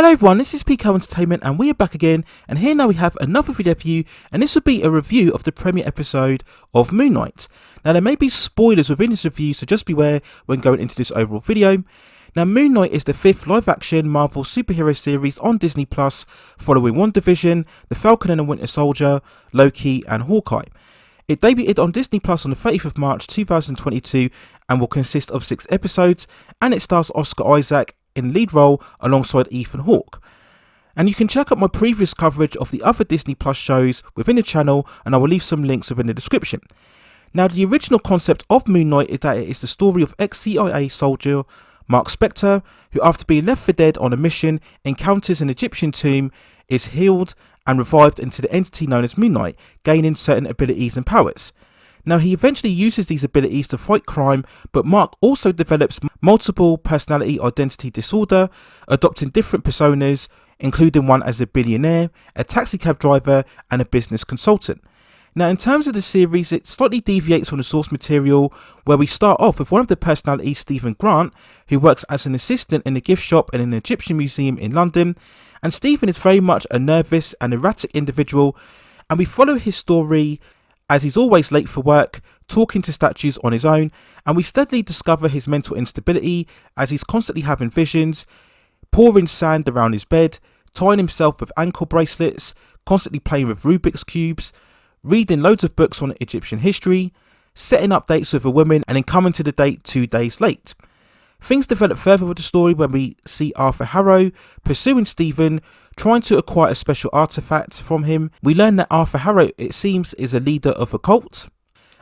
Hello everyone, this is PK Entertainment and we are back again, and here now we have another video for you, and this will be a review of the premiere episode of Moon Knight. Now there may be spoilers within this review, so just beware when going into this overall video. Now Moon Knight is the 5th live action Marvel superhero series on Disney Plus, following Wandavision, the Falcon and the Winter Soldier, Loki and Hawkeye. It debuted on Disney Plus on the 30th of March 2022 and will consist of 6 episodes, and it stars Oscar Isaac in lead role alongside Ethan Hawke. And you can check out my previous coverage of the other Disney Plus shows within the channel, and I will leave some links within the description. Now the original concept of Moon Knight is that it is the story of ex-CIA soldier Mark Spector, who after being left for dead on a mission encounters an Egyptian tomb, is healed and revived into the entity known as Moon Knight, gaining certain abilities and powers. Now he eventually uses these abilities to fight crime, but Mark also develops multiple personality identity disorder, adopting different personas, including one as a billionaire, a taxi cab driver and a business consultant. Now in terms of the series, it slightly deviates from the source material, where we start off with one of the personalities, Stephen Grant, who works as an assistant in a gift shop in an Egyptian museum in London, and Stephen is very much a nervous and erratic individual, and we follow his story as he's always late for work, talking to statues on his own, and we steadily discover his mental instability as he's constantly having visions, pouring sand around his bed, tying himself with ankle bracelets, constantly playing with Rubik's cubes, reading loads of books on Egyptian history, setting up dates with a woman and then coming to the date 2 days late. Things develop further with the story when we see Arthur Harrow pursuing Stephen, trying to acquire a special artifact from him. We learn that Arthur Harrow, it seems, is a leader of a cult,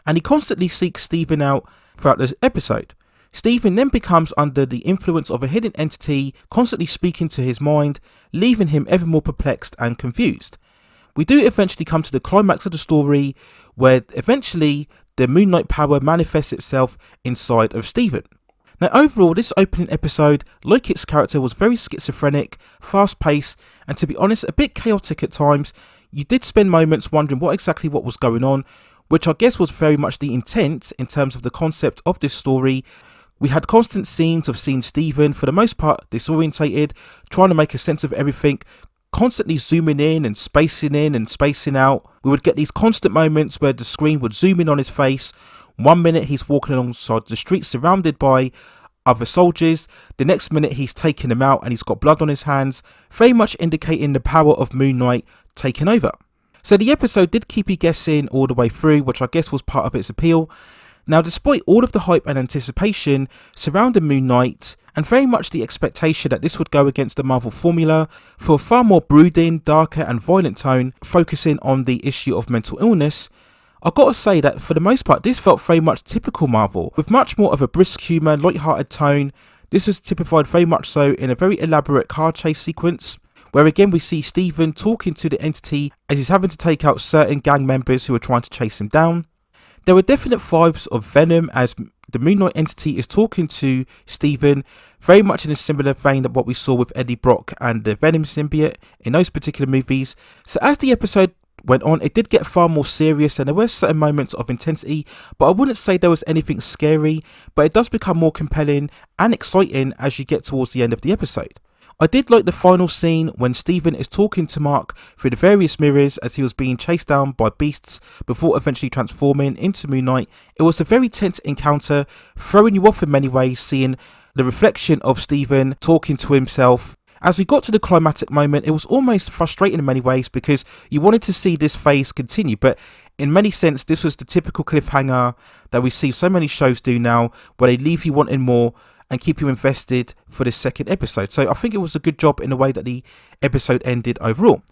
and he constantly seeks Stephen out throughout this episode. Stephen then becomes under the influence of a hidden entity, constantly speaking to his mind, leaving him ever more perplexed and confused. We do eventually come to the climax of the story, where eventually the Moon Knight power manifests itself inside of Stephen. Now overall, this opening episode, like its character, was very schizophrenic, fast paced, and to be honest, a bit chaotic at times. You did spend moments wondering what was going on, which I guess was very much the intent in terms of the concept of this story. We had constant scenes of seeing Stephen, for the most part, disorientated, trying to make a sense of everything, constantly zooming in and spacing out. We would get these constant moments where the screen would zoom in on his face. One minute he's walking alongside the street surrounded by other soldiers, the next minute he's taking them out and he's got blood on his hands, very much indicating the power of Moon Knight taking over. So the episode did keep you guessing all the way through, which I guess was part of its appeal. Now despite all of the hype and anticipation surrounding Moon Knight, and very much the expectation that this would go against the Marvel formula for a far more brooding, darker and violent tone, focusing on the issue of mental illness, I've got to say that for the most part this felt very much typical Marvel, with much more of a brisk humour, light-hearted tone. This was typified very much so in a very elaborate car chase sequence, where again we see Stephen talking to the entity as he's having to take out certain gang members who are trying to chase him down. There were definite vibes of Venom as the Moon Knight entity is talking to Stephen, very much in a similar vein of what we saw with Eddie Brock and the Venom symbiote in those particular movies. So as the episode went on, it did get far more serious and there were certain moments of intensity, but I wouldn't say there was anything scary, but it does become more compelling and exciting as you get towards the end of the episode. I did like the final scene when Stephen is talking to Mark through the various mirrors as he was being chased down by beasts before eventually transforming into Moon Knight. It was a very tense encounter, throwing you off in many ways, seeing the reflection of Stephen talking to himself. As we got to the climactic moment, it was almost frustrating in many ways because you wanted to see this phase continue, but in many sense this was the typical cliffhanger that we see so many shows do now, where they leave you wanting more and keep you invested for this second episode. So I think it was a good job in the way that the episode ended overall.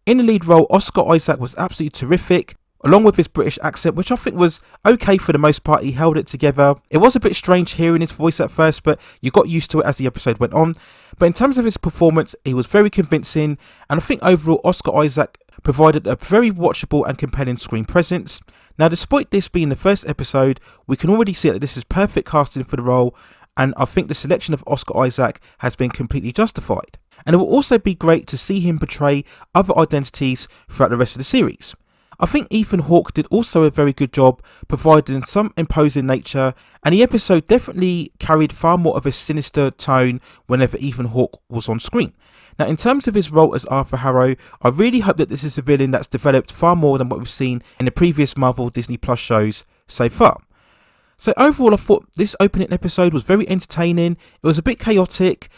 In the lead role, Oscar Isaac was absolutely terrific, along with his British accent, which I think was okay for the most part. He held it together. It was a bit strange hearing his voice at first, but you got used to it as the episode went on. But in terms of his performance, he was very convincing, and I think overall Oscar Isaac provided a very watchable and compelling screen presence. Now despite this being the first episode, we can already see that this is perfect casting for the role, and I think the selection of Oscar Isaac has been completely justified. And it will also be great to see him portray other identities throughout the rest of the series. I think Ethan Hawke did also a very good job providing some imposing nature, and the episode definitely carried far more of a sinister tone whenever Ethan Hawke was on screen. Now, in terms of his role as Arthur Harrow, I really hope that this is a villain that's developed far more than what we've seen in the previous Marvel Disney Plus shows so far. So overall, I thought this opening episode was very entertaining. It was a bit chaotic,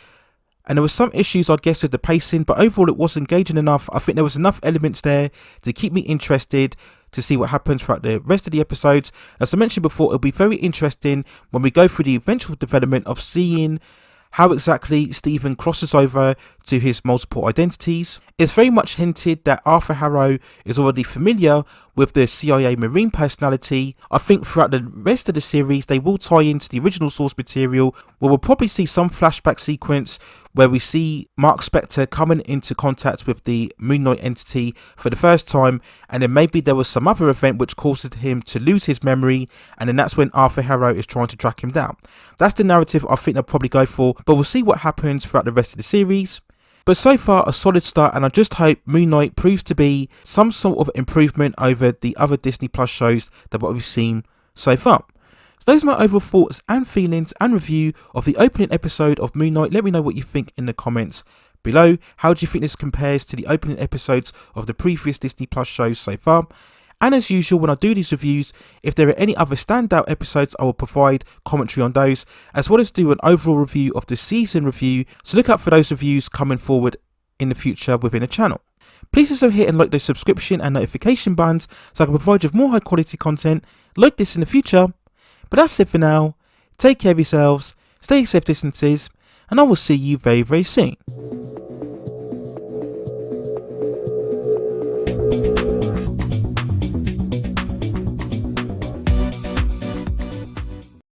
and there were some issues, I guess, with the pacing, but overall it was engaging enough. I think there was enough elements there to keep me interested to see what happens throughout the rest of the episodes. As I mentioned before, it'll be very interesting when we go through the eventual development of seeing how exactly Stephen crosses over to his multiple identities. It's very much hinted that Arthur Harrow is already familiar with the CIA Marine personality. I think throughout the rest of the series they will tie into the original source material, where we'll probably see some flashback sequence where we see Mark Spector coming into contact with the Moon Knight entity for the first time, and then maybe there was some other event which caused him to lose his memory, and then that's when Arthur Harrow is trying to track him down. That's the narrative I think they'll probably go for, but we'll see what happens throughout the rest of the series. But so far, a solid start, and I just hope Moon Knight proves to be some sort of improvement over the other Disney Plus shows that what we've seen so far. So those are my overall thoughts and feelings and review of the opening episode of Moon Knight. Let me know what you think in the comments below. How do you think this compares to the opening episodes of the previous Disney Plus shows so far? And as usual, when I do these reviews, if there are any other standout episodes, I will provide commentary on those, as well as do an overall review of the season review, so look out for those reviews coming forward in the future within the channel. Please also hit and like those subscription and notification buttons so I can provide you with more high quality content like this in the future. But that's it for now. Take care of yourselves, stay safe distances, and I will see you very, very soon.